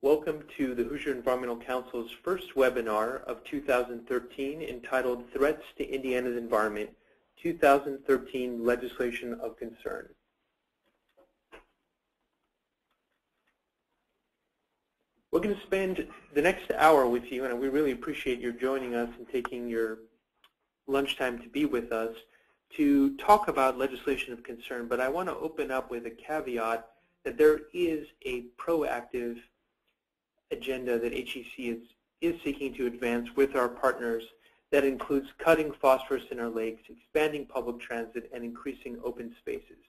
Welcome to the Hoosier Environmental Council's first webinar of 2013 entitled Threats to Indiana's Environment, 2013 Legislation of Concern. We're going to spend the next hour with you, and we really appreciate your joining us and taking your lunchtime to be with us to talk about legislation of concern. But I want to open up with a caveat that there is a proactive agenda that HEC is seeking to advance with our partners that includes cutting phosphorus in our lakes, expanding public transit, and increasing open spaces.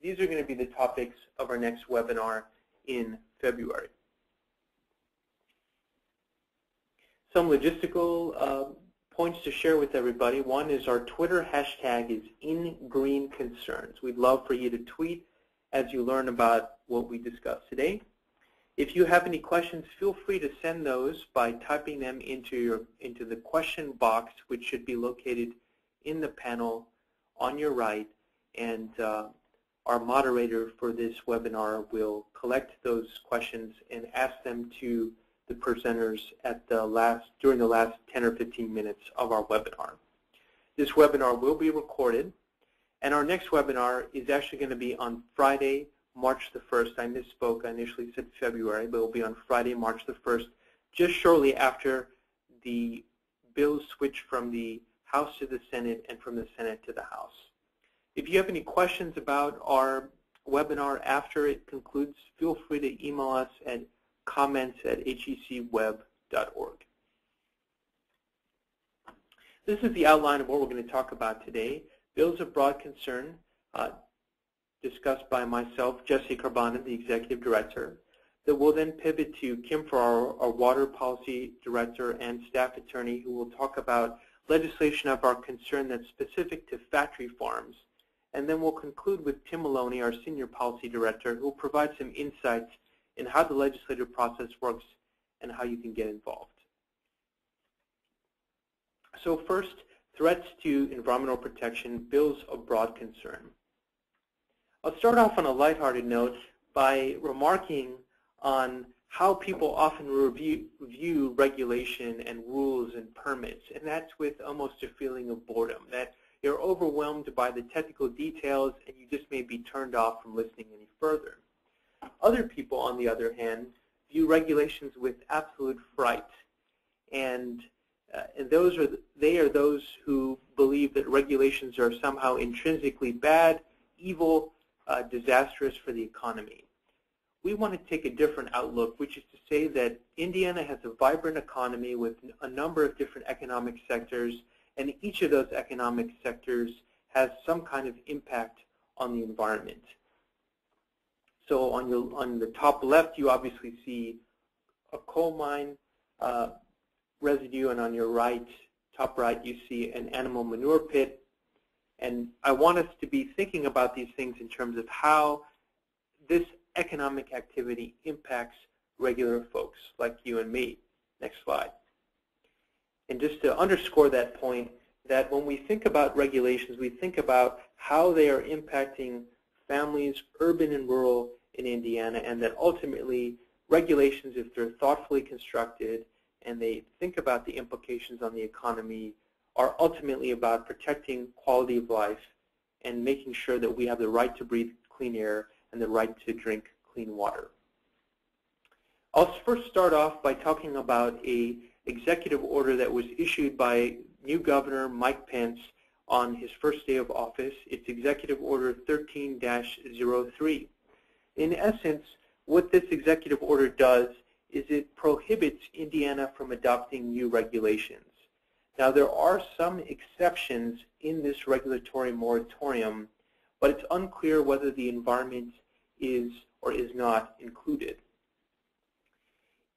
These are going to be the topics of our next webinar in February. Some logistical points to share with everybody. One is our Twitter hashtag is #InGreenConcerns. We'd love for you to tweet as you learn about what we discussed today. If you have any questions, feel free to send those by typing them into the question box, which should be located in the panel on your right, and our moderator for this webinar will collect those questions and ask them to the presenters at during the last 10 or 15 minutes of our webinar. This webinar will be recorded, and our next webinar is actually going to be on Friday, March the 1st. I misspoke. I initially said February, but it will be on Friday, March the 1st, just shortly after the bills switch from the House to the Senate and from the Senate to the House. If you have any questions about our webinar after it concludes, feel free to email us at comments@hecweb.org. This is the outline of what we're going to talk about today. Bills of broad concern, discussed by myself, Jesse Carbona, the Executive Director, that will then pivot to Kim Farrar, our Water Policy Director and Staff Attorney, who will talk about legislation of our concern that's specific to factory farms. And then we'll conclude with Tim Maloney, our Senior Policy Director, who will provide some insights in how the legislative process works and how you can get involved. So first, threats to environmental protection, bills of broad concern. I'll start off on a lighthearted note by remarking on how people often view regulation and rules and permits, and that's with almost a feeling of boredom, that you're overwhelmed by the technical details and you just may be turned off from listening any further. Other people, on the other hand, view regulations with absolute fright, and they are those who believe that regulations are somehow intrinsically bad, evil, disastrous for the economy. We want to take a different outlook, which is to say that Indiana has a vibrant economy with a number of different economic sectors, and each of those economic sectors has some kind of impact on the environment. So on the top left, you obviously see a coal mine residue, and on your right, top right, you see an animal manure pit. And I want us to be thinking about these things in terms of how this economic activity impacts regular folks like you and me. Next slide. And just to underscore that point, that when we think about regulations, we think about how they are impacting families, urban and rural, in Indiana, and that ultimately regulations, if they're thoughtfully constructed and they think about the implications on the economy, are ultimately about protecting quality of life and making sure that we have the right to breathe clean air and the right to drink clean water. I'll first start off by talking about an executive order that was issued by new Governor Mike Pence on his first day of office. It's Executive Order 13-03. In essence, what this executive order does is it prohibits Indiana from adopting new regulations. Now, there are some exceptions in this regulatory moratorium, but it's unclear whether the environment is or is not included.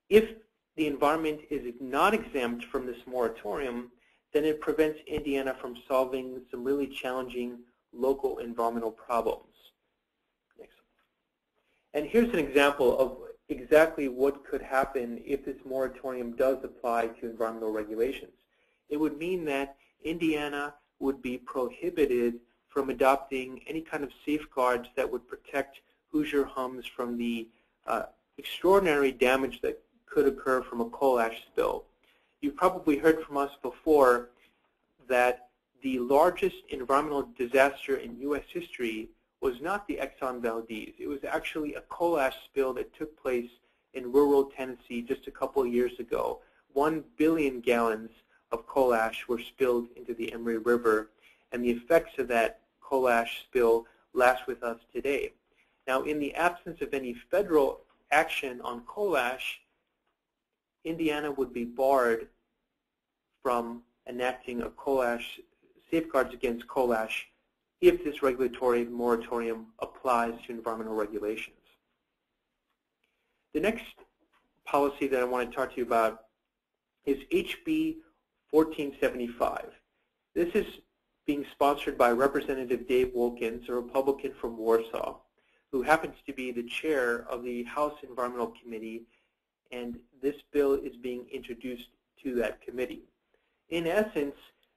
If the environment is not exempt from this moratorium, then it prevents Indiana from solving some really challenging local environmental problems. Next. And here's an example of exactly what could happen if this moratorium does apply to environmental regulations. It would mean that Indiana would be prohibited from adopting any kind of safeguards that would protect Hoosier homes from the extraordinary damage that could occur from a coal ash spill. You've probably heard from us before that the largest environmental disaster in U.S. history was not the Exxon Valdez. It was actually a coal ash spill that took place in rural Tennessee just a couple of years ago. 1 billion gallons of coal ash were spilled into the Emory River, and the effects of that coal ash spill last with us today. Now, in the absence of any federal action on coal ash, Indiana would be barred from enacting a coal ash safeguards against coal ash if this regulatory moratorium applies to environmental regulations. The next policy that I want to talk to you about is HB 1475. This is being sponsored by Representative Dave Wilkins, a Republican from Warsaw, who happens to be the chair of the House Environmental Committee, and this bill is being introduced to that committee. In essence,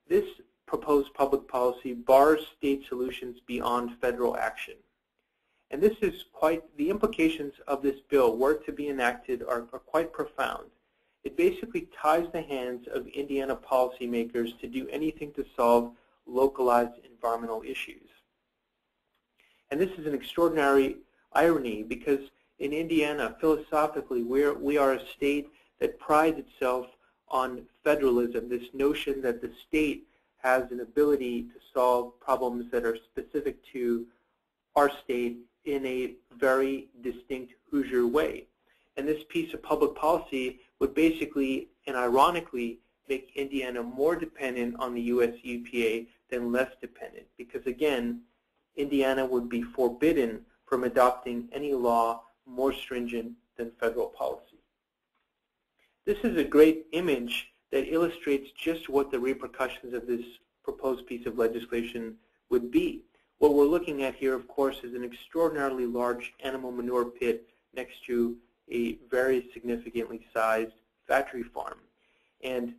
this proposed public policy bars state solutions beyond federal action. And this is the implications of this bill, were to be enacted, are quite profound. It basically ties the hands of Indiana policymakers to do anything to solve localized environmental issues. And this is an extraordinary irony because in Indiana, philosophically, we are a state that prides itself on federalism, this notion that the state has an ability to solve problems that are specific to our state in a very distinct Hoosier way. And this piece of public policy would basically and ironically make Indiana more dependent on the U.S. EPA than less dependent, because again, Indiana would be forbidden from adopting any law more stringent than federal policy. This is a great image that illustrates just what the repercussions of this proposed piece of legislation would be. What we're looking at here, of course, is an extraordinarily large animal manure pit next to a very significantly sized factory farm. And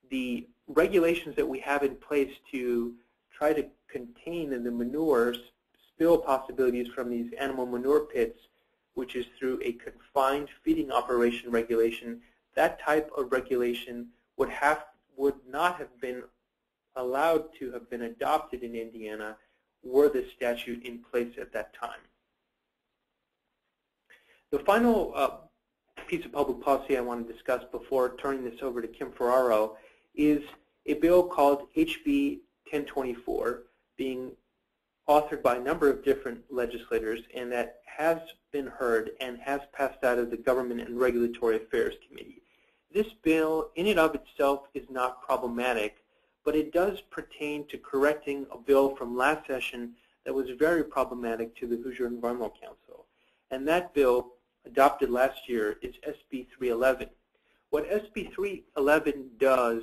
the regulations that we have in place to try to contain the manure spill possibilities from these animal manure pits, which is through a confined feeding operation regulation, that type of regulation would not have been allowed to have been adopted in Indiana were the statute in place at that time. The final piece of public policy I want to discuss before turning this over to Kim Ferraro is a bill called HB 1024, being authored by a number of different legislators, and that has been heard and has passed out of the Government and Regulatory Affairs Committee. This bill in and of itself is not problematic, but it does pertain to correcting a bill from last session that was very problematic to the Hoosier Environmental Council. And that bill, adopted last year, is SB 311. What SB 311 does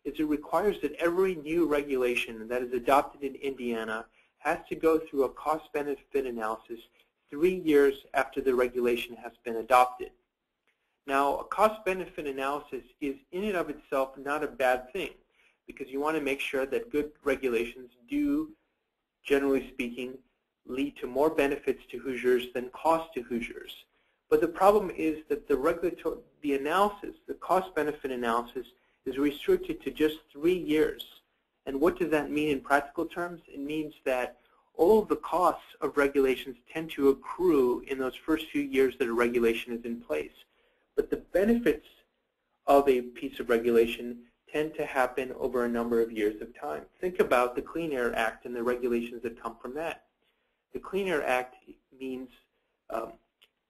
is it requires that every new regulation that is adopted in Indiana has to go through a cost-benefit analysis 3 years after the regulation has been adopted. Now, a cost-benefit analysis is in and of itself not a bad thing, because you want to make sure that good regulations do, generally speaking, lead to more benefits to Hoosiers than cost to Hoosiers. But the problem is that the analysis, the cost-benefit analysis, is restricted to just 3 years. And what does that mean in practical terms? It means that all of the costs of regulations tend to accrue in those first few years that a regulation is in place. But the benefits of a piece of regulation tend to happen over a number of years of time. Think about the Clean Air Act and the regulations that come from that. The Clean Air Act means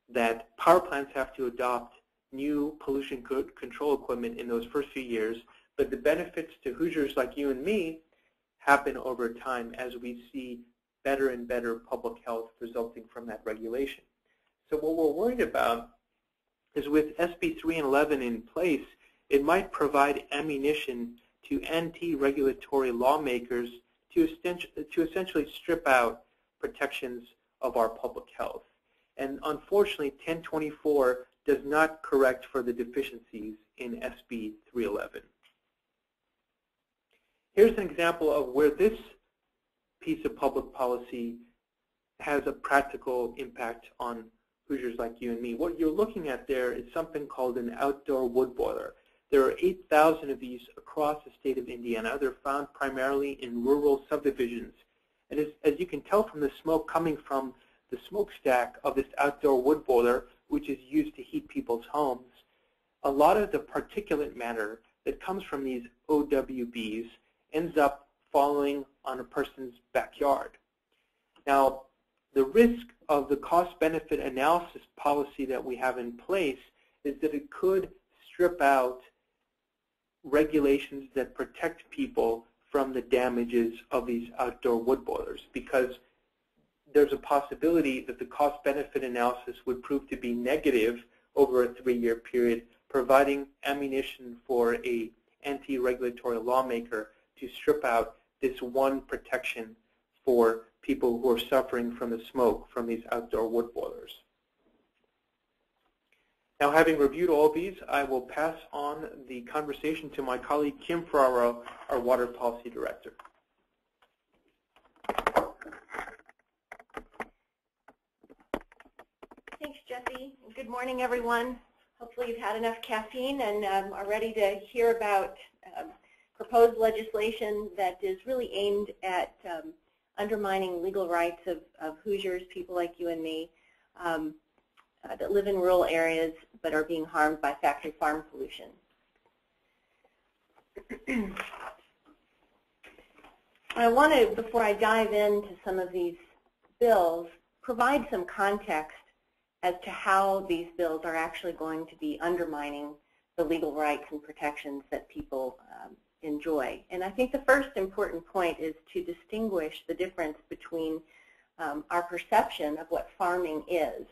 that power plants have to adopt new pollution control equipment in those first few years, but the benefits to Hoosiers like you and me happen over time as we see better and better public health resulting from that regulation. So what we're worried about is with SB 311 in place, it might provide ammunition to anti-regulatory lawmakers to essentially strip out protections of our public health. And unfortunately, 1024 does not correct for the deficiencies in SB 311. Here's an example of where this piece of public policy has a practical impact on Hoosiers like you and me. What you're looking at there is something called an outdoor wood boiler. There are 8,000 of these across the state of Indiana. They're found primarily in rural subdivisions. And as you can tell from the smoke coming from the smokestack of this outdoor wood boiler, which is used to heat people's homes, a lot of the particulate matter that comes from these OWBs ends up falling on a person's backyard. Now, the risk of the cost-benefit analysis policy that we have in place is that it could strip out regulations that protect people from the damages of these outdoor wood boilers, because there's a possibility that the cost-benefit analysis would prove to be negative over a 3-year period, providing ammunition for an anti-regulatory lawmaker to strip out this one protection for people who are suffering from the smoke from these outdoor wood boilers. Now, having reviewed all these, I will pass on the conversation to my colleague Kim Ferraro, our Water Policy Director. Thanks, Jesse. Good morning, everyone. Hopefully you've had enough caffeine and are ready to hear about proposed legislation that is really aimed at undermining legal rights of Hoosiers, people like you and me, that live in rural areas but are being harmed by factory farm pollution. I want to, before I dive into some of these bills, provide some context as to how these bills are actually going to be undermining the legal rights and protections that people enjoy. And I think the first important point is to distinguish the difference between our perception of what farming is.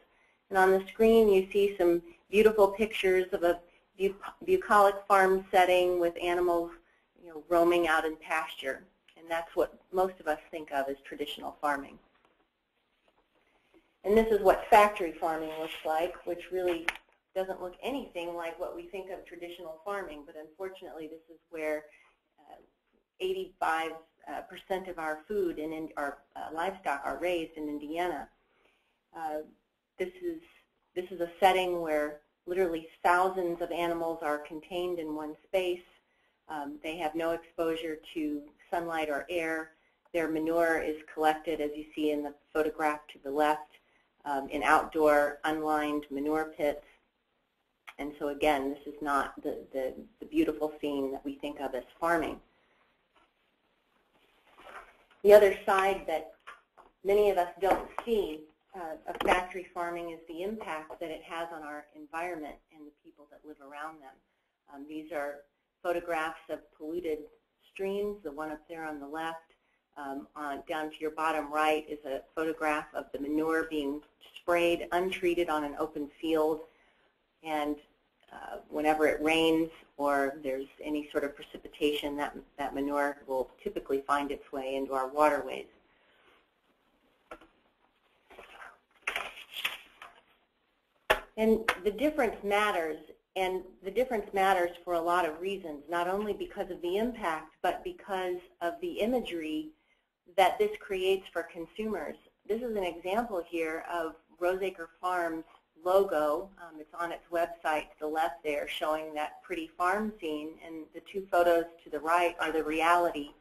And on the screen you see some beautiful pictures of a bucolic farm setting with animals, roaming out in pasture. And that's what most of us think of as traditional farming. And this is what factory farming looks like, which really doesn't look anything like what we think of traditional farming, but unfortunately this is where 85% of our food and our livestock are raised in Indiana. This is a setting where literally thousands of animals are contained in one space. They have no exposure to sunlight or air. Their manure is collected, as you see in the photograph to the left, in outdoor unlined manure pits. And so again, this is not the beautiful scene that we think of as farming. The other side that many of us don't see of factory farming is the impact that it has on our environment and the people that live around them. These are photographs of polluted streams, the one up there on the left. Down to your bottom right is a photograph of the manure being sprayed untreated on an open field. And whenever it rains or there's any sort of precipitation, that manure will typically find its way into our waterways. And the difference matters, and the difference matters for a lot of reasons, not only because of the impact, but because of the imagery that this creates for consumers. This is an example here of Roseacre Farms logo. It's on its website to the left there, showing that pretty farm scene, and the two photos to the right are the reality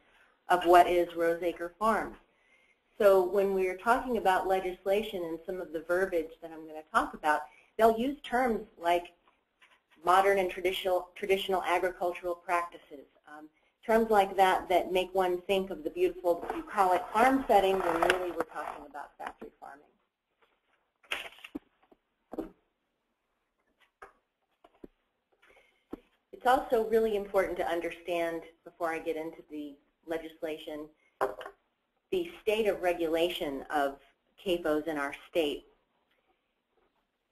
of what is Roseacre Farms. So when we're talking about legislation and some of the verbiage that I'm going to talk about, they'll use terms like modern and traditional agricultural practices, terms like that that make one think of the beautiful bucolic farm setting when really we're talking about factory farming. It's also really important to understand, before I get into the legislation, the state of regulation of CAFOs in our state.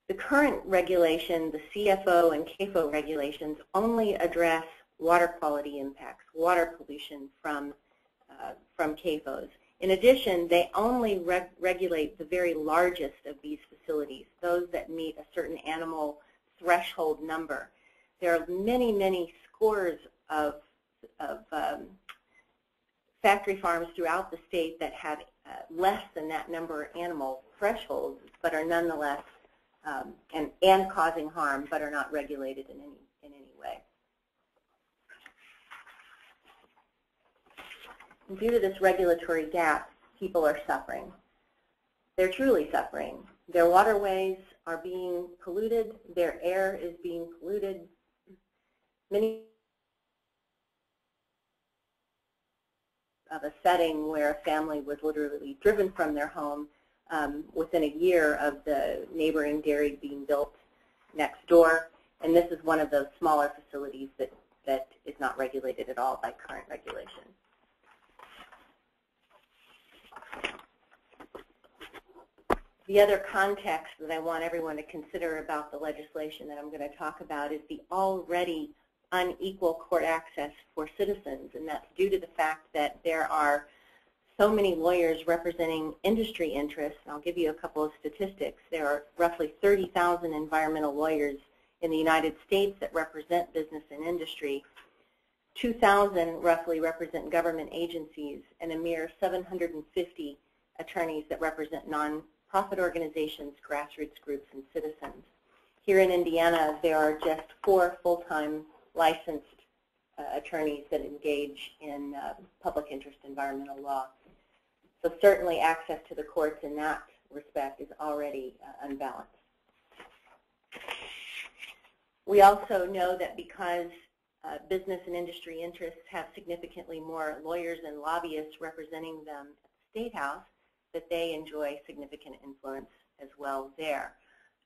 The current regulation, the CFO and CAFO regulations, only address water quality impacts, water pollution from CAFOs. In addition, they only regulate the very largest of these facilities, those that meet a certain animal threshold number. There are many, many scores of factory farms throughout the state that have less than that number of animal thresholds, but are nonetheless and causing harm, but are not regulated in any way. And due to this regulatory gap, people are suffering. They're truly suffering. Their waterways are being polluted. Their air is being polluted. Many of a setting where a family was literally driven from their home within a year of the neighboring dairy being built next door. And this is one of those smaller facilities that is not regulated at all by current regulation. The other context that I want everyone to consider about the legislation that I'm going to talk about is the already unequal court access for citizens, and that's due to the fact that there are so many lawyers representing industry interests. And I'll give you a couple of statistics. There are roughly 30,000 environmental lawyers in the United States that represent business and industry. 2,000 roughly represent government agencies, and a mere 750 attorneys that represent non-profit organizations, grassroots groups, and citizens. Here in Indiana, there are just 4 full-time licensed attorneys that engage in public interest environmental law. So certainly access to the courts in that respect is already unbalanced. We also know that because business and industry interests have significantly more lawyers and lobbyists representing them at the State House, that they enjoy significant influence as well there.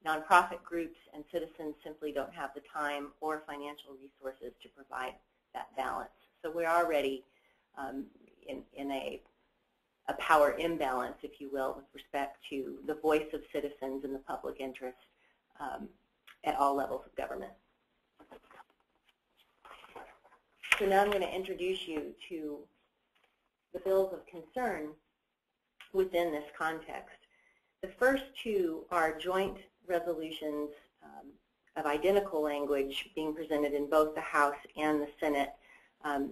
Nonprofit groups and citizens simply don't have the time or financial resources to provide that balance. So we're already in a power imbalance, if you will, with respect to the voice of citizens and the public interest at all levels of government. So now I'm going to introduce you to the bills of concern within this context. The first 2 are joint resolutions of identical language being presented in both the House and the Senate.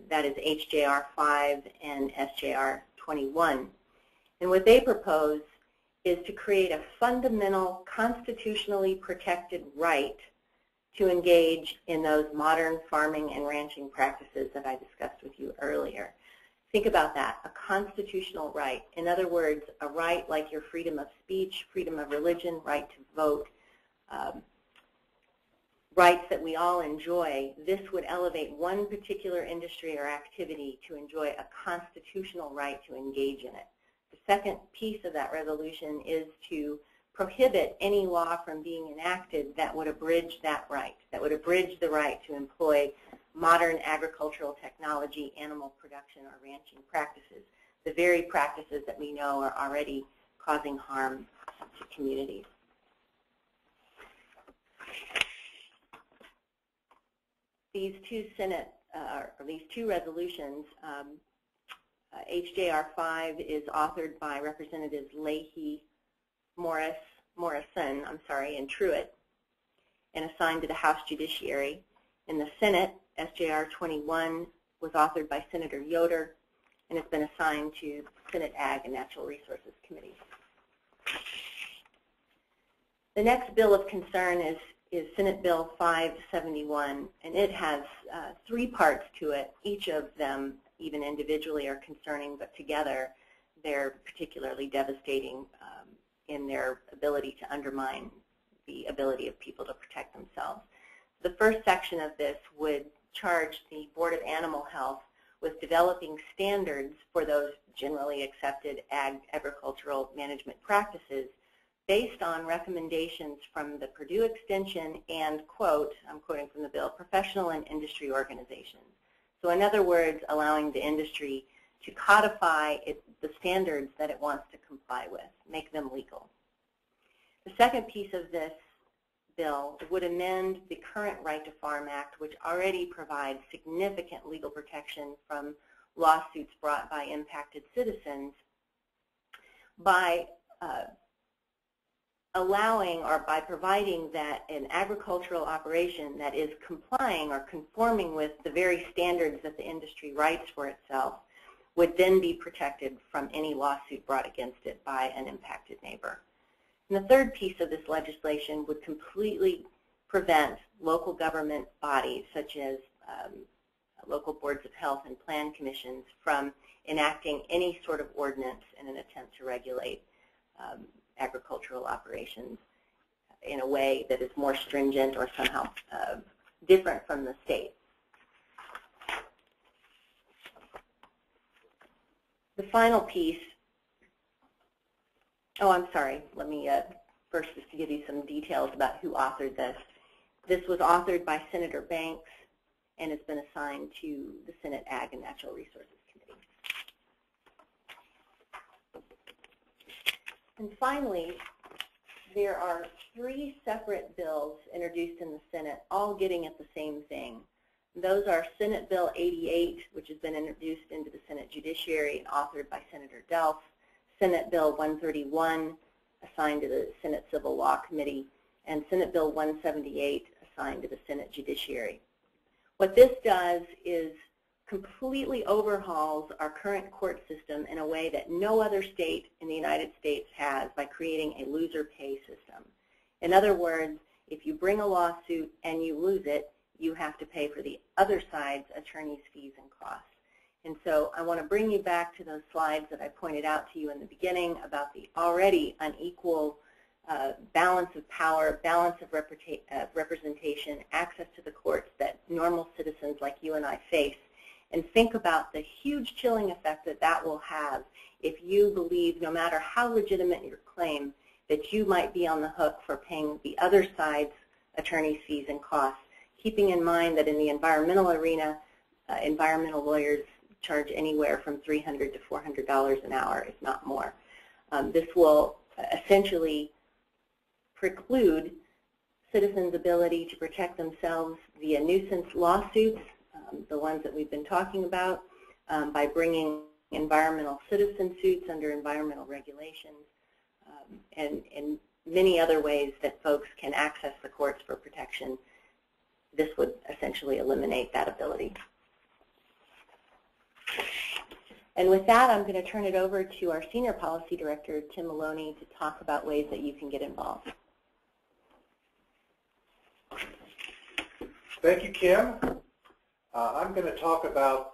That is HJR 5 and SJR 21. And what they propose is to create a fundamental constitutionally protected right to engage in those modern farming and ranching practices that I discussed with you earlier. Think about that, a constitutional right. In other words, a right like your freedom of speech, freedom of religion, right to vote, rights that we all enjoy. This would elevate one particular industry or activity to enjoy a constitutional right to engage in it. The second piece of that resolution is to prohibit any law from being enacted that would abridge that right, that would abridge the right to employ modern agricultural technology, animal production, or ranching practices, the very practices that we know are already causing harm to communities. These 2 Senate, or these 2 resolutions, HJR 5 is authored by Representatives Leahy, Morrison, and Truitt, and assigned to the House Judiciary. In the Senate, SJR 21 was authored by Senator Yoder and has been assigned to Senate Ag and Natural Resources Committee. The next bill of concern is Senate Bill 571, and it has 3 parts to it. Each of them, even individually, are concerning, but together they're particularly devastating in their ability to undermine the ability of people to protect themselves. The first section of this would charge the Board of Animal Health with developing standards for those generally accepted agricultural management practices based on recommendations from the Purdue Extension and, quote, I'm quoting from the bill, professional and industry organizations. So in other words, allowing the industry to codify the standards that it wants to comply with, make them legal. The second piece of this bill would amend the current Right to Farm Act, which already provides significant legal protection from lawsuits brought by impacted citizens, by allowing or by providing that an agricultural operation that is complying or conforming with the very standards that the industry writes for itself would then be protected from any lawsuit brought against it by an impacted neighbor. And the third piece of this legislation would completely prevent local government bodies, such as local boards of health and plan commissions, from enacting any sort of ordinance in an attempt to regulate agricultural operations in a way that is more stringent or somehow different from the state. The final piece, oh, I'm sorry, let me first just to give you some details about who authored this. This was authored by Senator Banks and has been assigned to the Senate Ag and Natural Resources Committee. And finally, there are 3 separate bills introduced in the Senate, all getting at the same thing. Those are Senate Bill 88, which has been introduced into the Senate Judiciary and authored by Senator Delph, Senate Bill 131, assigned to the Senate Civil Law Committee, and Senate Bill 178, assigned to the Senate Judiciary. What this does is completely overhauls our current court system in a way that no other state in the United States has, by creating a loser pay system. In other words, if you bring a lawsuit and you lose it, you have to pay for the other side's attorney's fees and costs. And so I want to bring you back to those slides that I pointed out to you in the beginning about the already unequal balance of power, balance of representation, access to the courts that normal citizens like you and I face. And think about the huge chilling effect that that will have if you believe, no matter how legitimate your claim, that you might be on the hook for paying the other side's attorney's fees and costs, keeping in mind that in the environmental arena, environmental lawyers charge anywhere from $300 to $400 an hour, if not more. This will essentially preclude citizens' ability to protect themselves via nuisance lawsuits, the ones that we've been talking about, by bringing environmental citizen suits under environmental regulations, and many other ways that folks can access the courts for protection. This would essentially eliminate that ability. And with that, I'm going to turn it over to our Senior Policy Director, Tim Maloney, to talk about ways that you can get involved. Thank you, Kim. I'm going to talk about,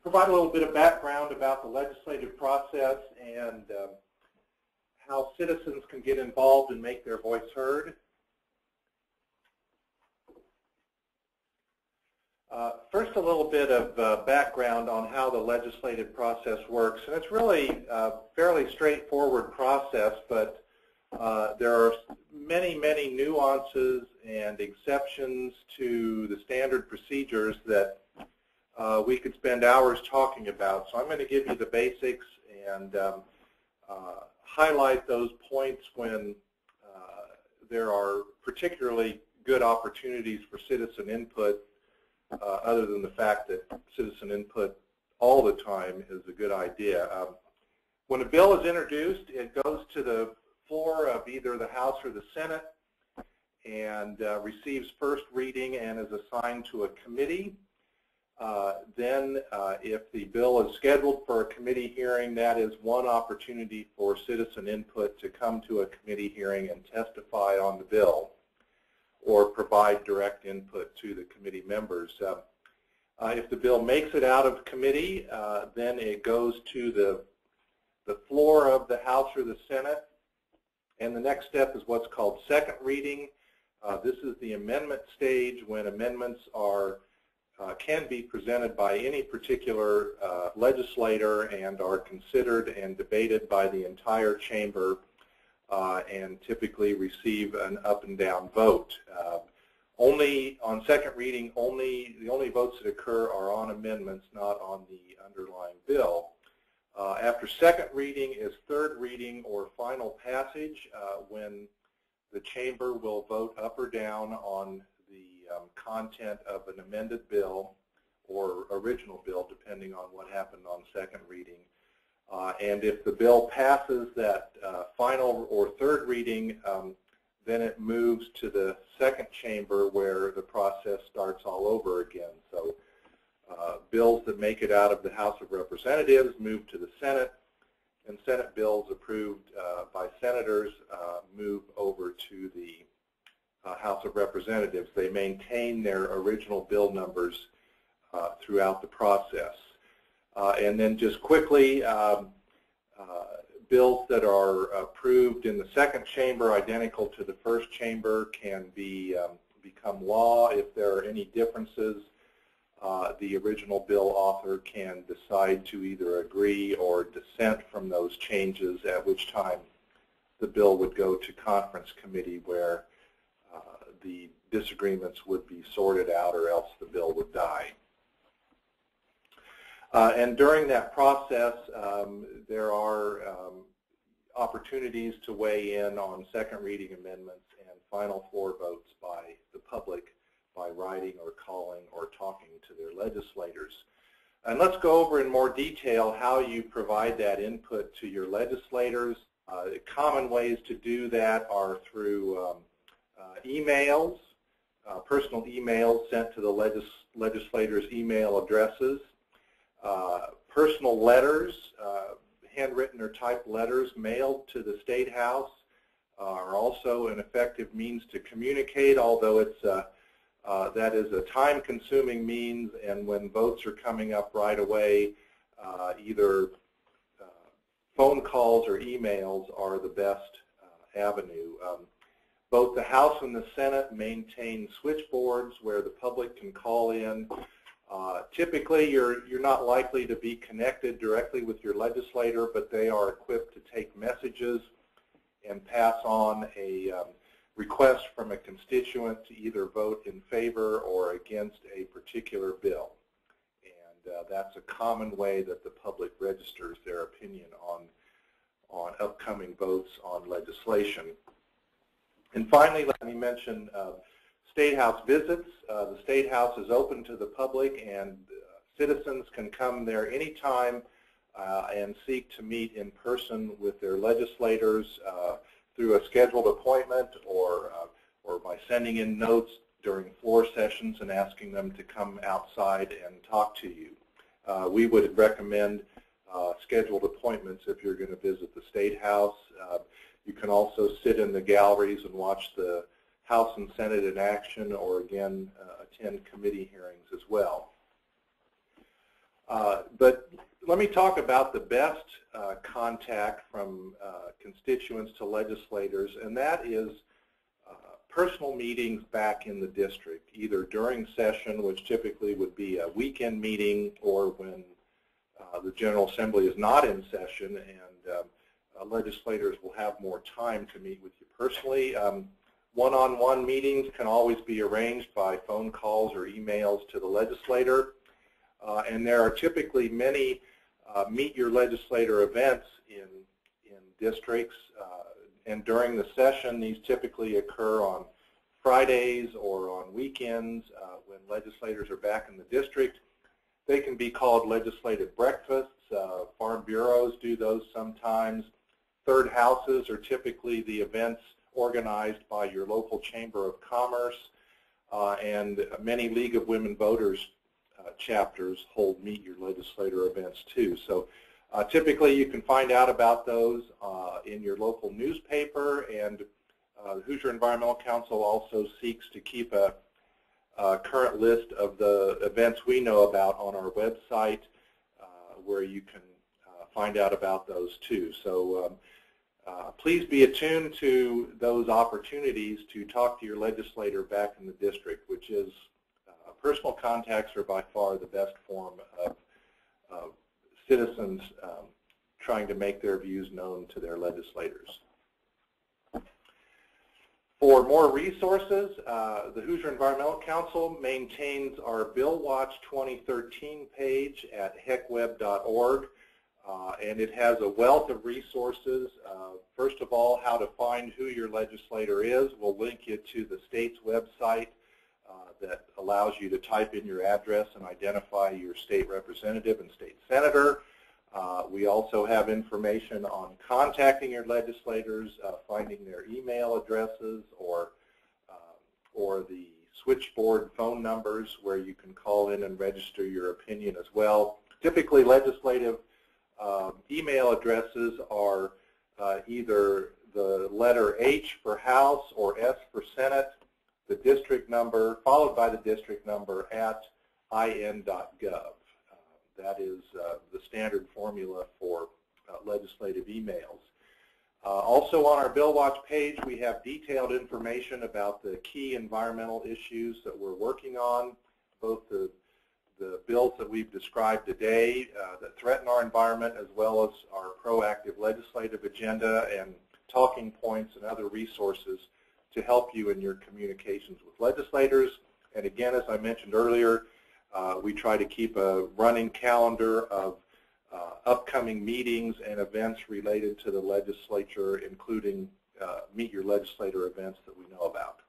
provide a little bit of background about the legislative process and how citizens can get involved and make their voice heard. First, a little bit of background on how the legislative process works. And it's really a fairly straightforward process, but there are many, many nuances and exceptions to the standard procedures that we could spend hours talking about. So I'm going to give you the basics and highlight those points when there are particularly good opportunities for citizen input, other than the fact that citizen input all the time is a good idea. When a bill is introduced, it goes to the floor of either the House or the Senate and receives first reading and is assigned to a committee. Then if the bill is scheduled for a committee hearing, that is one opportunity for citizen input to come to a committee hearing and testify on the bill or provide direct input to the committee members. If the bill makes it out of committee, then it goes to the floor of the House or the Senate. And the next step is what's called second reading. This is the amendment stage when amendments are can be presented by any particular legislator and are considered and debated by the entire chamber and typically receive an up and down vote. Only on second reading, the only votes that occur are on amendments, not on the underlying bill. After second reading is third reading or final passage, when the chamber will vote up or down on the content of an amended bill or original bill, depending on what happened on second reading. And if the bill passes that final or third reading, then it moves to the second chamber where the process starts all over again. So bills that make it out of the House of Representatives move to the Senate, and Senate bills approved by senators move over to the House of Representatives. They maintain their original bill numbers throughout the process. And then just quickly, bills that are approved in the second chamber, identical to the first chamber, can become law. If there are any differences, the original bill author can decide to either agree or dissent from those changes, at which time the bill would go to conference committee where the disagreements would be sorted out, or else the bill would die. And during that process, there are opportunities to weigh in on second reading amendments and final floor votes by the public by writing or calling or talking to their legislators. And let's go over in more detail how you provide that input to your legislators. Common ways to do that are through emails, personal emails sent to the legislators' email addresses, personal letters, handwritten or typed letters mailed to the State House are also an effective means to communicate, although it's that is a time-consuming means, and when votes are coming up right away, either phone calls or emails are the best avenue. Both the House and the Senate maintain switchboards where the public can call in. Typically, you're not likely to be connected directly with your legislator, but they are equipped to take messages and pass on a request from a constituent to either vote in favor or against a particular bill. And that's a common way that the public registers their opinion on upcoming votes on legislation. And finally, let me mention State House visits. The State House is open to the public, and citizens can come there anytime and seek to meet in person with their legislators through a scheduled appointment or by sending in notes during floor sessions and asking them to come outside and talk to you. We would recommend scheduled appointments if you're going to visit the State House. You can also sit in the galleries and watch the House and Senate in action, or again, attend committee hearings as well. But let me talk about the best contact from constituents to legislators, and that is personal meetings back in the district, either during session, which typically would be a weekend meeting, or when the General Assembly is not in session, and legislators will have more time to meet with you personally. One-on-one meetings can always be arranged by phone calls or emails to the legislator. And there are typically many meet your legislator events in districts. And during the session, these typically occur on Fridays or on weekends when legislators are back in the district. They can be called legislative breakfasts. Farm bureaus do those sometimes. Third houses are typically the events organized by your local Chamber of Commerce, and many League of Women Voters chapters hold Meet Your Legislator events too. So typically you can find out about those in your local newspaper, and the Hoosier Environmental Council also seeks to keep a current list of the events we know about on our website, where you can find out about those too. So please be attuned to those opportunities to talk to your legislator back in the district, which is personal contacts are by far the best form of citizens trying to make their views known to their legislators. For more resources, the Hoosier Environmental Council maintains our Bill Watch 2013 page at hecweb.org. And it has a wealth of resources. First of all, how to find who your legislator is. We'll link you to the state's website that allows you to type in your address and identify your state representative and state senator. We also have information on contacting your legislators, finding their email addresses, or the switchboard phone numbers where you can call in and register your opinion as well. Typically, legislative email addresses are either the letter H for House or S for Senate, the district number, followed by the district number at in.gov. That is the standard formula for legislative emails. Also on our Bill Watch page, we have detailed information about the key environmental issues that we're working on, both the bills that we've described today that threaten our environment, as well as our proactive legislative agenda and talking points and other resources to help you in your communications with legislators. And again, as I mentioned earlier, we try to keep a running calendar of upcoming meetings and events related to the legislature, including Meet Your Legislator events that we know about.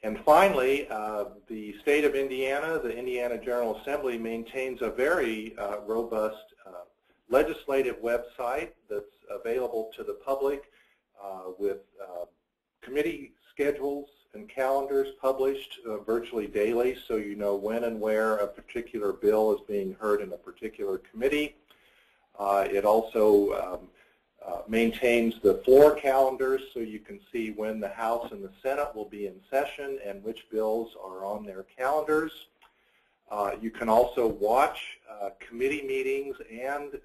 And finally, the state of Indiana, the Indiana General Assembly, maintains a very robust legislative website that's available to the public with committee schedules and calendars published virtually daily, so you know when and where a particular bill is being heard in a particular committee. It also maintains the floor calendars, so you can see when the House and the Senate will be in session and which bills are on their calendars. You can also watch committee meetings and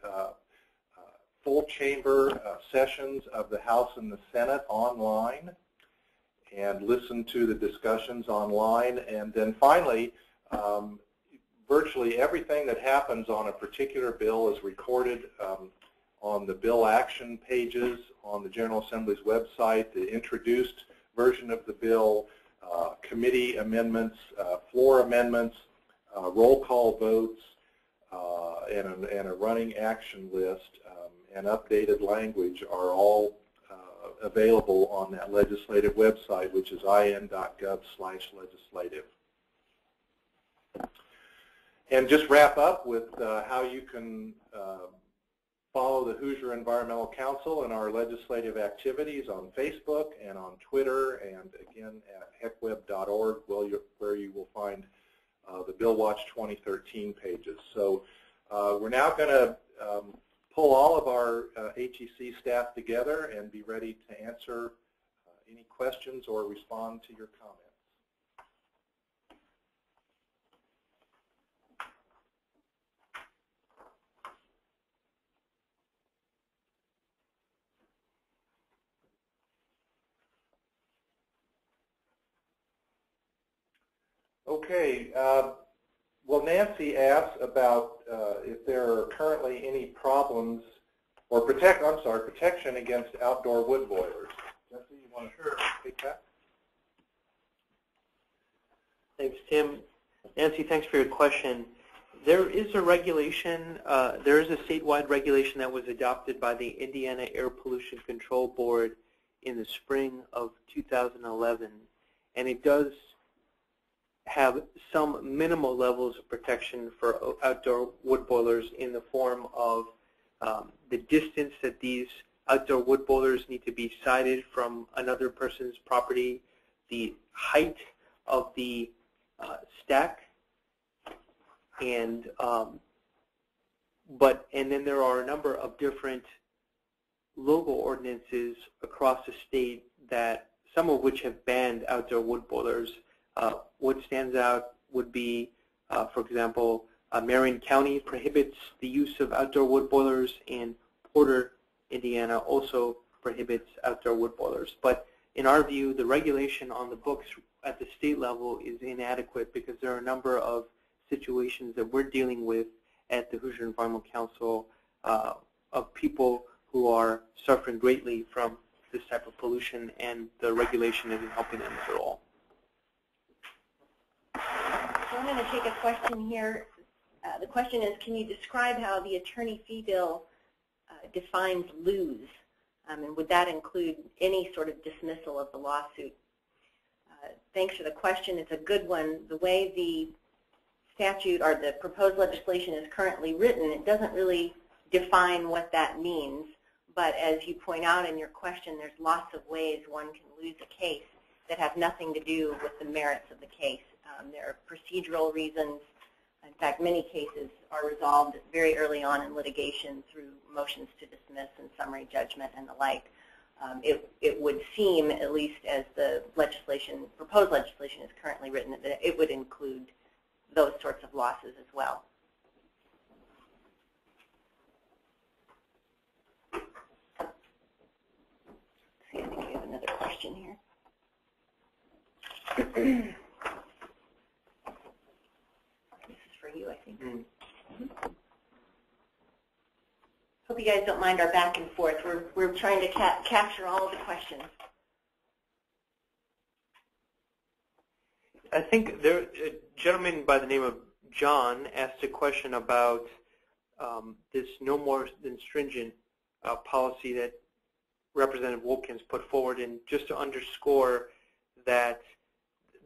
full chamber sessions of the House and the Senate online, and listen to the discussions online. And then finally, virtually everything that happens on a particular bill is recorded on the bill action pages on the General Assembly's website, the introduced version of the bill, committee amendments, floor amendments, roll call votes, and a running action list and updated language are all available on that legislative website, which is in.gov/legislative. And just wrap up with how you can follow the Hoosier Environmental Council and our legislative activities on Facebook and on Twitter, and again at hecweb.org, where you will find the Bill Watch 2013 pages. So we're now going to pull all of our HEC staff together and be ready to answer any questions or respond to your comments. Okay. Well, Nancy asked about if there are currently any problems or protection against outdoor wood boilers. Nancy, you want to take that? Thanks, Tim. Nancy, thanks for your question. There is a regulation, there is a statewide regulation that was adopted by the Indiana Air Pollution Control Board in the spring of 2011, and it does have some minimal levels of protection for outdoor wood boilers in the form of the distance that these outdoor wood boilers need to be sited from another person's property, the height of the stack, and then there are a number of different local ordinances across the state that some of which have banned outdoor wood boilers. What stands out would be, for example, Marion County prohibits the use of outdoor wood boilers, and Porter, Indiana also prohibits outdoor wood boilers. But in our view, the regulation on the books at the state level is inadequate because there are a number of situations that we're dealing with at the Hoosier Environmental Council of people who are suffering greatly from this type of pollution, and the regulation isn't helping them at all. So I'm going to take a question here. The question is, can you describe how the attorney fee bill defines lose? And would that include any sort of dismissal of the lawsuit? Thanks for the question. It's a good one. The way the statute or the proposed legislation is currently written, it doesn't really define what that means. But as you point out in your question, there's lots of ways one can lose a case that have nothing to do with the merits of the case. There are procedural reasons, fact, many cases are resolved very early on in litigation through motions to dismiss and summary judgment and the like. It would seem, at least as the legislation, proposed legislation is currently written, that it would include those sorts of losses as well. Let's see, I think we have another question here. This is for you, I think. Hope you guys don't mind our back and forth. We're trying to capture all of the questions. I think there, a gentleman by the name of John asked a question about this no more than stringent policy that Representative Wilkins put forward, and just to underscore that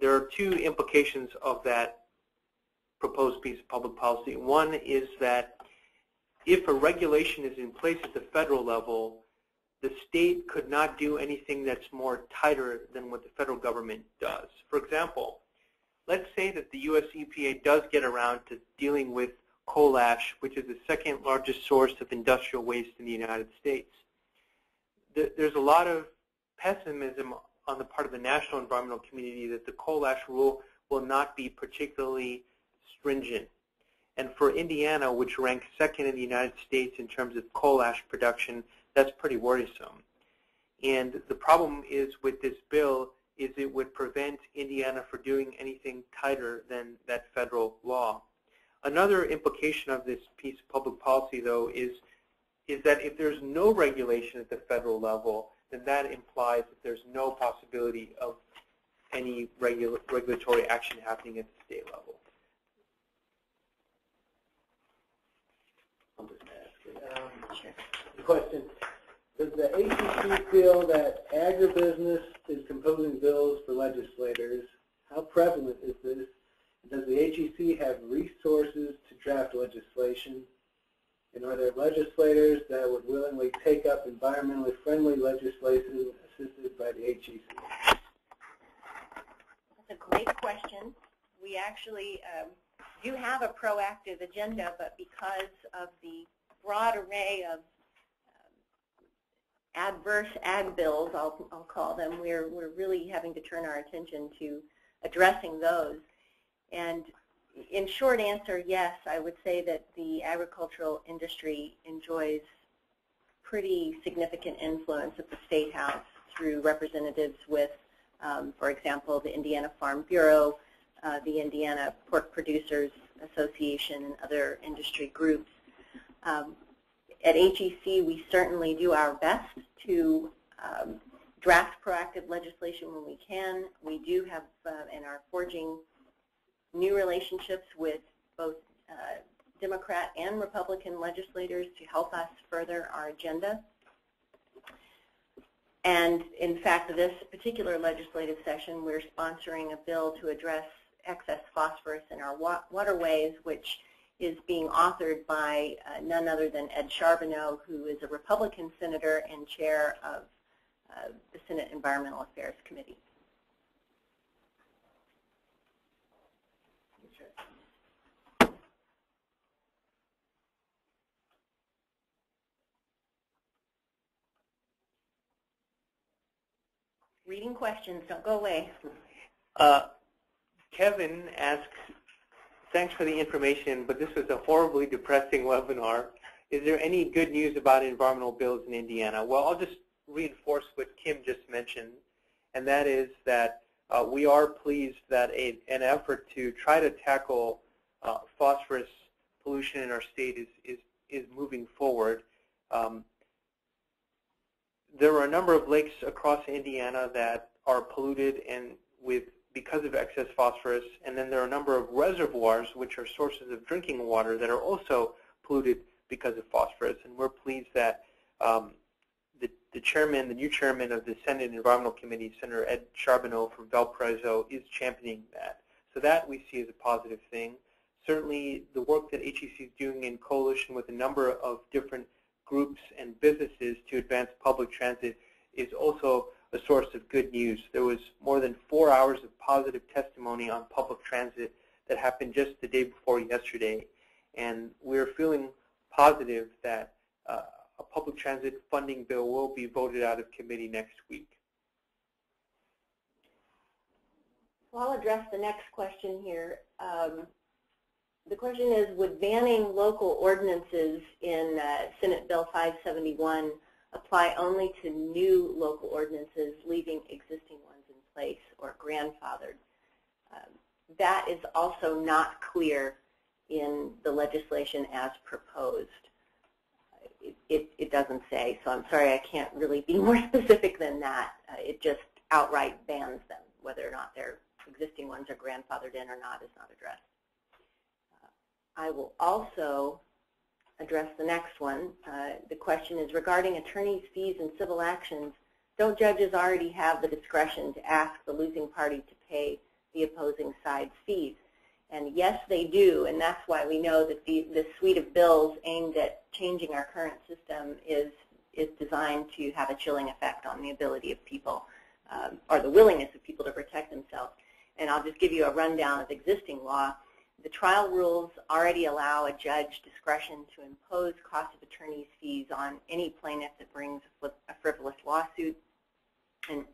there are two implications of that proposed piece of public policy. One is that if a regulation is in place at the federal level, the state could not do anything that's more tighter than what the federal government does. For example, let's say that the U.S. EPA does get around to dealing with coal ash, which is the second largest source of industrial waste in the United States. There's a lot of pessimism on the part of the national environmental community that the coal ash rule will not be particularly stringent. And for Indiana, which ranks second in the United States in terms of coal ash production, that's pretty worrisome. And the problem is with this bill is it would prevent Indiana from doing anything tighter than that federal law. Another implication of this piece of public policy, though, is that if there's no regulation at the federal level, then that implies that there's no possibility of any regulatory action happening at the state level. I'll just ask it. The question, does the ACC feel that agribusiness is composing bills for legislators? How prevalent is this? Does the HEC have resources to draft legislation? And are there legislators that would willingly take up environmentally friendly legislation assisted by the HEC? That's a great question. We actually do have a proactive agenda, but because of the broad array of adverse ag bills, I'll call them, we're really having to turn our attention to addressing those. And in short answer, yes, I would say that the agricultural industry enjoys pretty significant influence at the State House through representatives with, for example, the Indiana Farm Bureau, the Indiana Pork Producers Association, and other industry groups. At HEC, we certainly do our best to draft proactive legislation when we can. We do have and are forging new relationships with both Democrat and Republican legislators to help us further our agenda. And in fact, this particular legislative session, we're sponsoring a bill to address excess phosphorus in our waterways, which is being authored by none other than Ed Charbonneau, who is a Republican senator and chair of the Senate Environmental Affairs Committee. Reading questions, don't go away. Kevin asks, thanks for the information, but this was a horribly depressing webinar. Is there any good news about environmental bills in Indiana? Well, I'll just reinforce what Kim just mentioned, and that is that we are pleased that an effort to try to tackle phosphorus pollution in our state is moving forward. There are a number of lakes across Indiana that are polluted and because of excess phosphorus, and then there are a number of reservoirs which are sources of drinking water that are also polluted because of phosphorus. And we're pleased that the new chairman of the Senate Environmental Committee, Senator Ed Charbonneau from Valparaiso, is championing that. So that we see as a positive thing. Certainly the work that HEC is doing in coalition with a number of different groups and businesses to advance public transit is also a source of good news. There was more than 4 hours of positive testimony on public transit that happened just the day before yesterday, and we're feeling positive that a public transit funding bill will be voted out of committee next week. Well, I'll address the next question here. The question is, would banning local ordinances in Senate Bill 571 apply only to new local ordinances, leaving existing ones in place or grandfathered? That is also not clear in the legislation as proposed. It doesn't say, so I'm sorry I can't really be more specific than that. It just outright bans them. Whether or not their existing ones are grandfathered in or not is not addressed. I will also address the next one. The question is regarding attorneys' fees in civil actions. Don't judges already have the discretion to ask the losing party to pay the opposing side's fees? And yes, they do, and that's why we know that the suite of bills aimed at changing our current system is designed to have a chilling effect on the ability of people, or the willingness of people to protect themselves. And I'll just give you a rundown of existing law. The trial rules already allow a judge discretion to impose cost of attorney's fees on any plaintiff that brings a frivolous lawsuit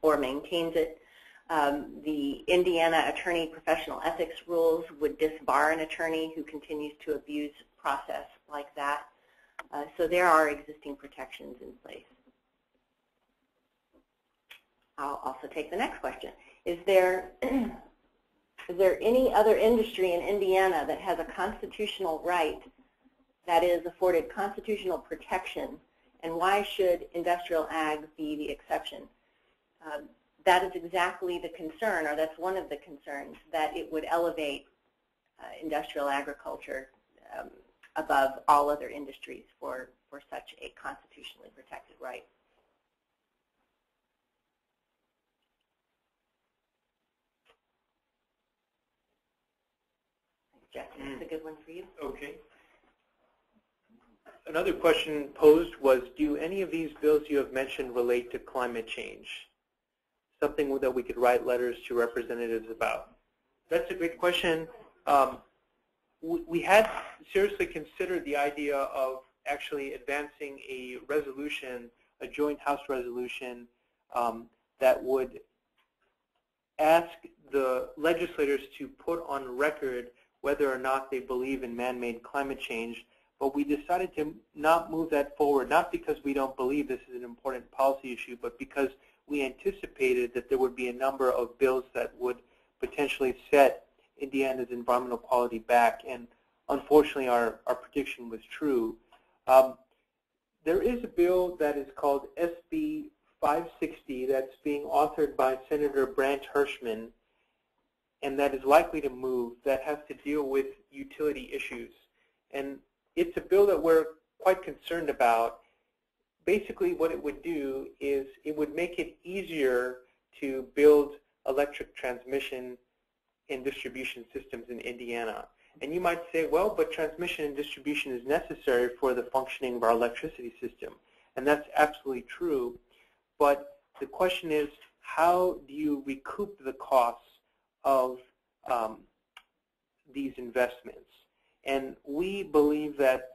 or maintains it. The Indiana attorney professional ethics rules would disbar an attorney who continues to abuse process like that. So there are existing protections in place. I'll also take the next question. Is there any other industry in Indiana that has a constitutional right that is afforded constitutional protection, and why should industrial ag be the exception? That is exactly the concern, or that's one of the concerns, that it would elevate industrial agriculture above all other industries for such a constitutionally protected right. Jeff, that's a good one for you. Okay. Another question posed was, do any of these bills you have mentioned relate to climate change? Something that we could write letters to representatives about. That's a great question. We had seriously considered the idea of actually advancing a resolution, a joint House resolution, that would ask the legislators to put on record whether or not they believe in man-made climate change, but we decided to not move that forward, not because we don't believe this is an important policy issue, but because we anticipated that there would be a number of bills that would potentially set Indiana's environmental quality back, and unfortunately our prediction was true. There is a bill that is called SB 560 that's being authored by Senator Brandt Hirschman, and that is likely to move, that has to deal with utility issues. And it's a bill that we're quite concerned about. Basically what it would do is it would make it easier to build electric transmission and distribution systems in Indiana. And you might say, well, but transmission and distribution is necessary for the functioning of our electricity system. And that's absolutely true. But the question is, how do you recoup the costs of these investments? And we believe that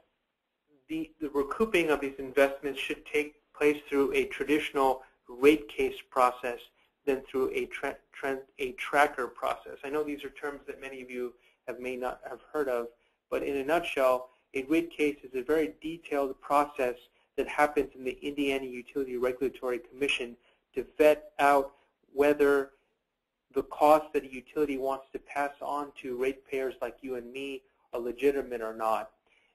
the recouping of these investments should take place through a traditional rate case process than through a tracker process. I know these are terms that many of you may not have heard of, but in a nutshell, a rate case is a very detailed process that happens in the Indiana Utility Regulatory Commission to vet out whether the costs that a utility wants to pass on to ratepayers like you and me are legitimate or not.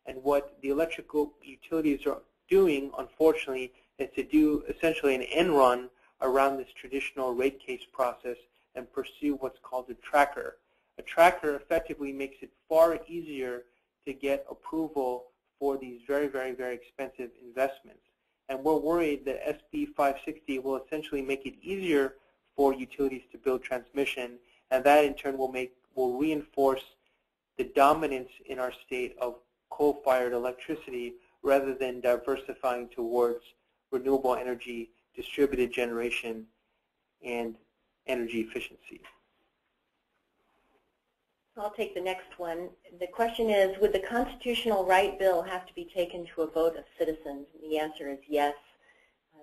And what the electrical utilities are doing, unfortunately, is to do essentially an end run around this traditional rate case process and pursue what's called a tracker. A tracker effectively makes it far easier to get approval for these very, very, very expensive investments. And we're worried that SB 560 will essentially make it easier for utilities to build transmission, and that in turn will reinforce the dominance in our state of coal-fired electricity rather than diversifying towards renewable energy, distributed generation, and energy efficiency. I'll take the next one. The question is, would the constitutional right bill have to be taken to a vote of citizens? And the answer is yes.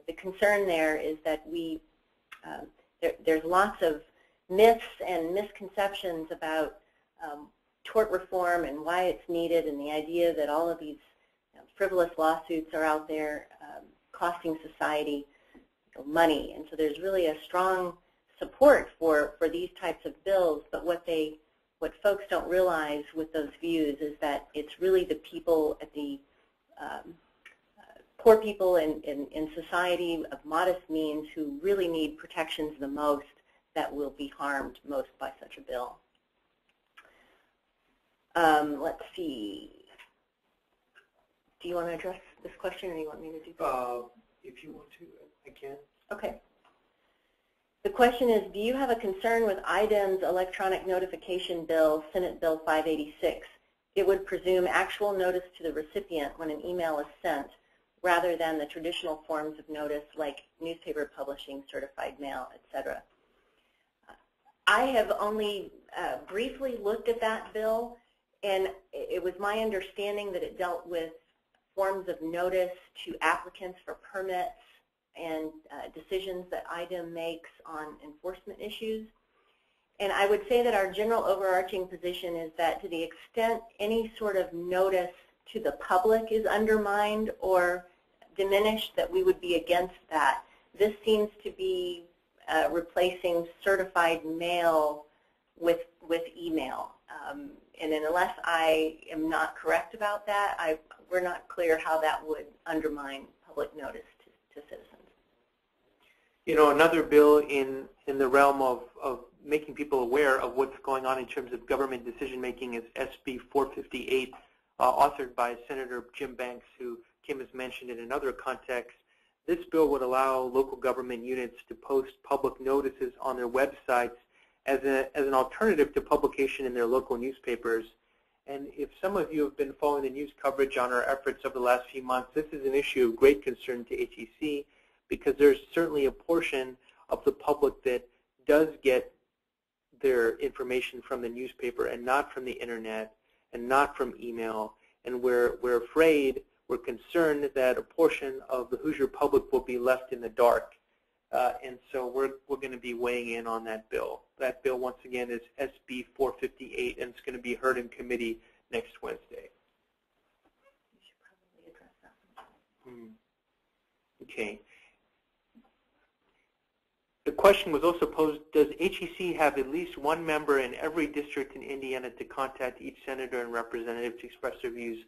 The concern there is that there's lots of myths and misconceptions about tort reform and why it's needed, and the idea that all of these frivolous lawsuits are out there costing society money. And so there's really a strong support for these types of bills, but what folks don't realize with those views is that it's really the people at the poor people in society of modest means who really need protections the most that will be harmed most by such a bill. Let's see. Do you want to address this question, or do you want me to do that? If you want to, I can. Okay. The question is, do you have a concern with IDEM's electronic notification bill, Senate Bill 586? It would presume actual notice to the recipient when an email is sent, rather than the traditional forms of notice like newspaper publishing, certified mail, etc. I have only briefly looked at that bill, and it was my understanding that it dealt with forms of notice to applicants for permits and decisions that IDEM makes on enforcement issues. And I would say that our general overarching position is that to the extent any sort of notice to the public is undermined or diminished, that we would be against that. This seems to be replacing certified mail with email. And unless I am not correct about that, we're not clear how that would undermine public notice to citizens. You know, another bill in the realm of making people aware of what's going on in terms of government decision-making is SB 458, authored by Senator Jim Banks, who Kim has mentioned in another context. This bill would allow local government units to post public notices on their websites as an alternative to publication in their local newspapers. And if some of you have been following the news coverage on our efforts over the last few months, this is an issue of great concern to HEC, because there's certainly a portion of the public that does get their information from the newspaper and not from the internet and not from email. And we're afraid, we're concerned that a portion of the Hoosier public will be left in the dark. And so we're going to be weighing in on that bill. That bill, once again, is SB 458, and it's going to be heard in committee next Wednesday. You should probably address that one. Okay. The question was also posed, does HEC have at least one member in every district in Indiana to contact each senator and representative to express their views?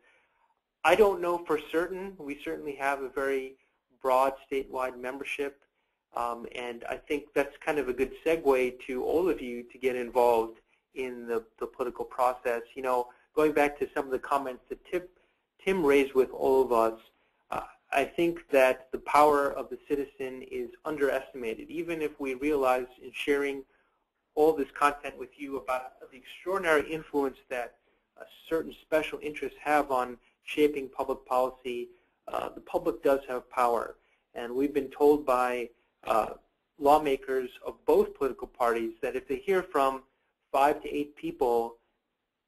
I don't know for certain. We certainly have a very broad statewide membership. And I think that's kind of a good segue to all of you to get involved in the political process. You know, going back to some of the comments that Tim raised with all of us, I think that the power of the citizen is underestimated. Even if we realize in sharing all this content with you about the extraordinary influence that certain special interests have on shaping public policy, the public does have power. And we've been told by lawmakers of both political parties that if they hear from 5 to 8 people,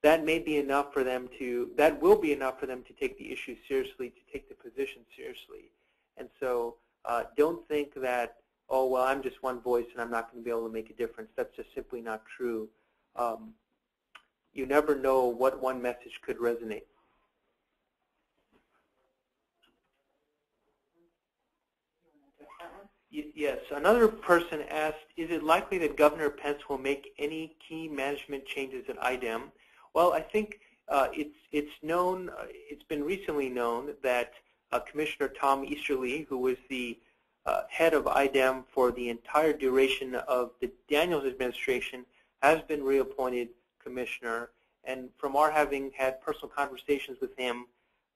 that may be enough for them to, that will be enough for them to take the issue seriously, to take the position seriously. And so don't think that, oh, well, I'm just one voice and I'm not going to be able to make a difference. That's just simply not true. You never know what one message could resonate. Yes, another person asked, is it likely that Governor Pence will make any key management changes at IDEM? Well, I think it's known, it's been recently known that Commissioner Tom Easterly, who was the head of IDEM for the entire duration of the Daniels administration, has been reappointed commissioner. And from our having had personal conversations with him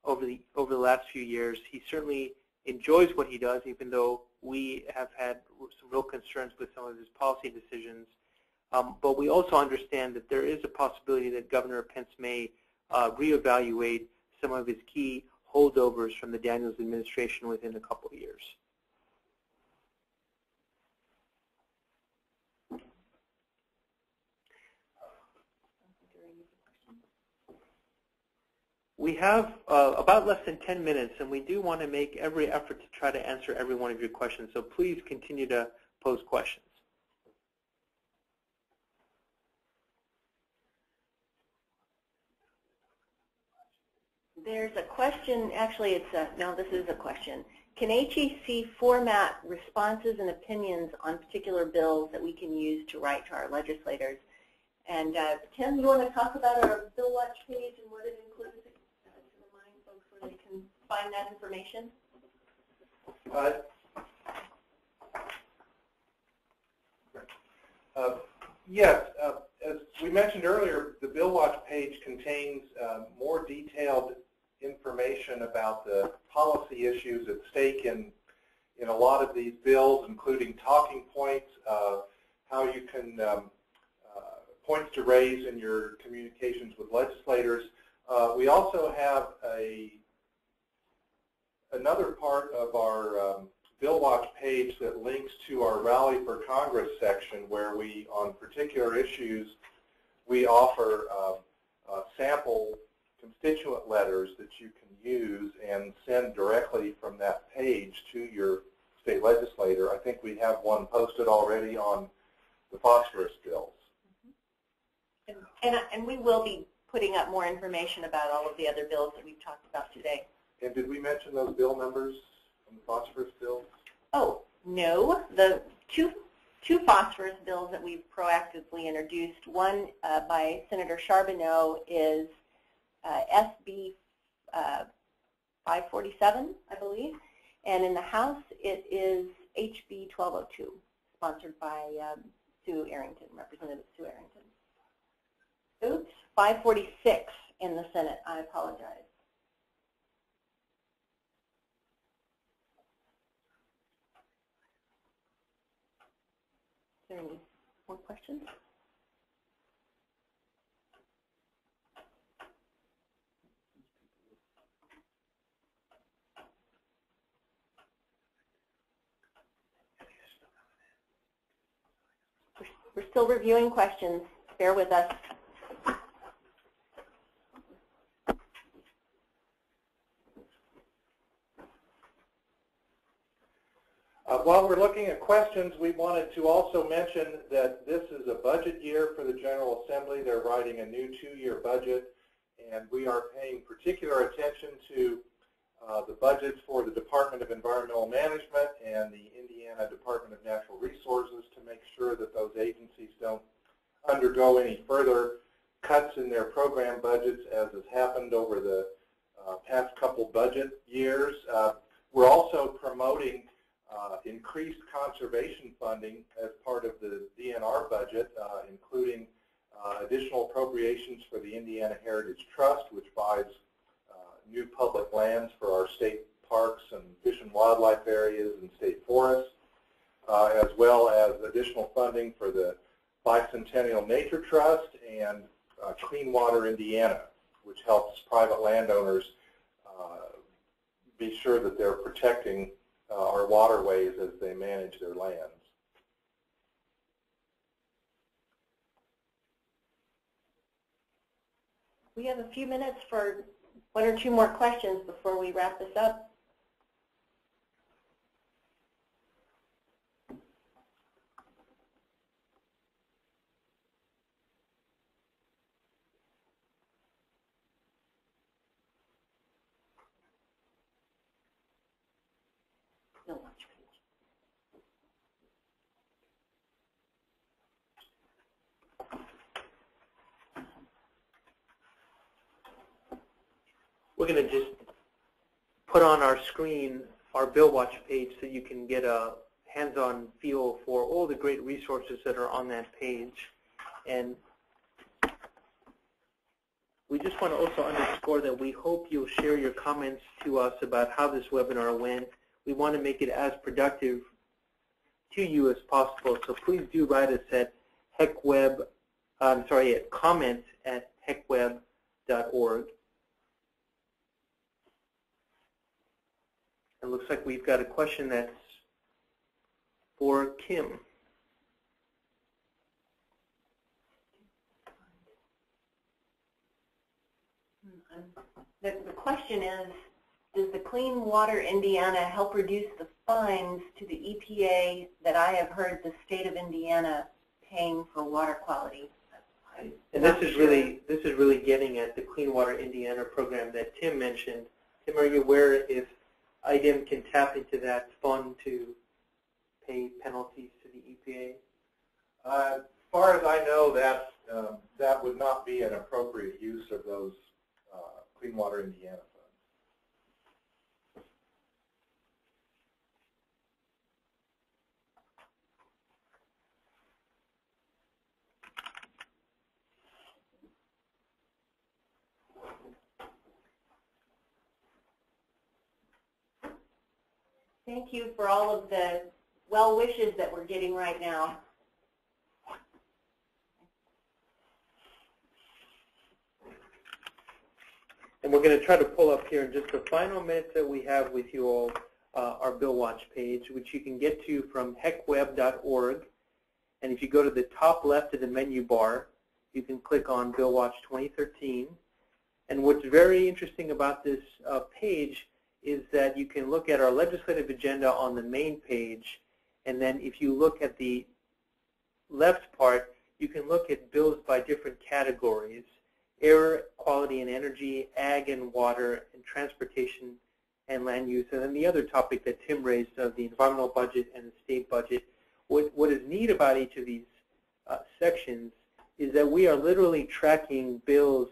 over the last few years, he certainly enjoys what he does, even though we have had some real concerns with some of his policy decisions. But we also understand that there is a possibility that Governor Pence may reevaluate some of his key holdovers from the Daniels administration within a couple of years. We have about less than 10 minutes, and we do want to make every effort to try to answer every one of your questions. So please continue to pose questions. There's a question, actually it's a, no, this is a question. Can HEC format responses and opinions on particular bills that we can use to write to our legislators? And Tim, you want to talk about our Bill Watch page and what it includes to remind folks where they can find that information? Yes, as we mentioned earlier, the Bill Watch page contains more detailed information about the policy issues at stake in a lot of these bills, including talking points, how you can points to raise in your communications with legislators. We also have another part of our Bill Watch page that links to our Rally for Congress section, where we, on particular issues, we offer sample constituent letters that you can use and send directly from that page to your state legislator. I think we have one posted already on the phosphorus bills. And we will be putting up more information about all of the other bills that we've talked about today. And did we mention those bill numbers on the phosphorus bills? Oh, no. The two phosphorus bills that we've proactively introduced, one by Senator Charbonneau is SB 547, I believe, and in the House it is HB 1202, sponsored by Sue Arrington, Representative Sue Arrington. Oops, 546 in the Senate. I apologize. Is there any more questions? We're still reviewing questions. Bear with us. While we're looking at questions, we wanted to also mention that this is a budget year for the General Assembly. They're writing a new 2-year budget, and we are paying particular attention to the budgets for the Department of Environmental Management and the Indiana Department of Natural Resources to make sure that those agencies don't undergo any further cuts in their program budgets, as has happened over the past couple budget years. We're also promoting increased conservation funding as part of the DNR budget, including additional appropriations for the Indiana Heritage Trust, which buys new public lands for our state parks and fish and wildlife areas and state forests, as well as additional funding for the Bicentennial Nature Trust and Clean Water Indiana, which helps private landowners be sure that they're protecting our waterways as they manage their lands. We have a few minutes for 1 or 2 more questions before we wrap this up. No watch page. We're going to just put on our screen our Bill Watch page so you can get a hands-on feel for all the great resources that are on that page. And we just want to also underscore that we hope you'll share your comments to us about how this webinar went. We want to make it as productive to you as possible, so please do write us at comment@hecweb.org. It looks like we've got a question that's for Kim. The question is, does the Clean Water Indiana help reduce the fines to the EPA that I have heard the state of Indiana paying for water quality? And this is really getting at the Clean Water Indiana program that Tim mentioned. Tim, are you aware if IDEM can tap into that fund to pay penalties to the EPA? As far as I know, that would not be an appropriate use of those Clean Water Indiana funds. Thank you for all of the well wishes that we're getting right now. And we're going to try to pull up here in just the final minutes that we have with you all our Bill Watch page, which you can get to from hecweb.org. And if you go to the top left of the menu bar, you can click on Bill Watch 2013. And what's very interesting about this page is that you can look at our legislative agenda on the main page, and then if you look at the left part, you can look at bills by different categories: air quality and energy, ag and water, and transportation and land use. And then the other topic that Tim raised of the environmental budget and the state budget. What is neat about each of these sections is that we are literally tracking bills,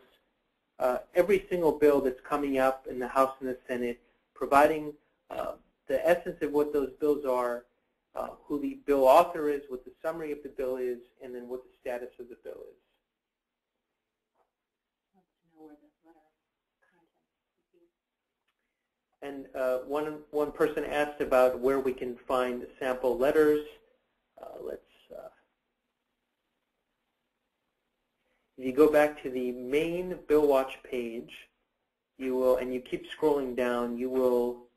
every single bill that's coming up in the House and the Senate, providing the essence of what those bills are, who the bill author is, what the summary of the bill is, and then what the status of the bill is. And one person asked about where we can find sample letters. If you go back to the main Bill Watch page, you will, and you keep scrolling down, you will.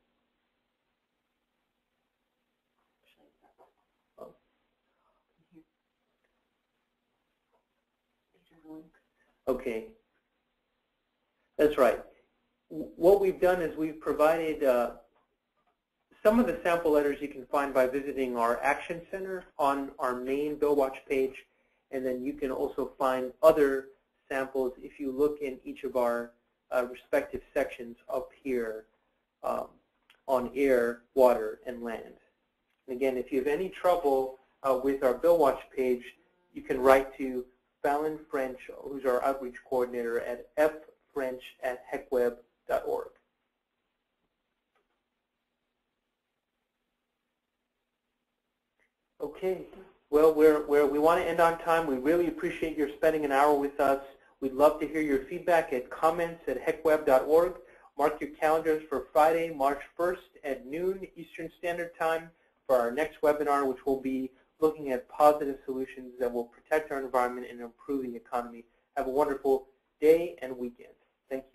Okay, that's right. What we've done is we've provided some of the sample letters you can find by visiting our Action Center on our main Bill Watch page, and then you can also find other samples if you look in each of our respective sections up here on air, water, and land. And again, if you have any trouble with our Bill Watch page, you can write to Fallon French, who's our outreach coordinator, at ffrench@hecweb.org. Okay, well, we want to end on time. We really appreciate your spending an hour with us. We'd love to hear your feedback at comments@hecweb.org. Mark your calendars for Friday, March 1st at noon Eastern Standard Time for our next webinar, which will be looking at positive solutions that will protect our environment and improve the economy. Have a wonderful day and weekend. Thank you.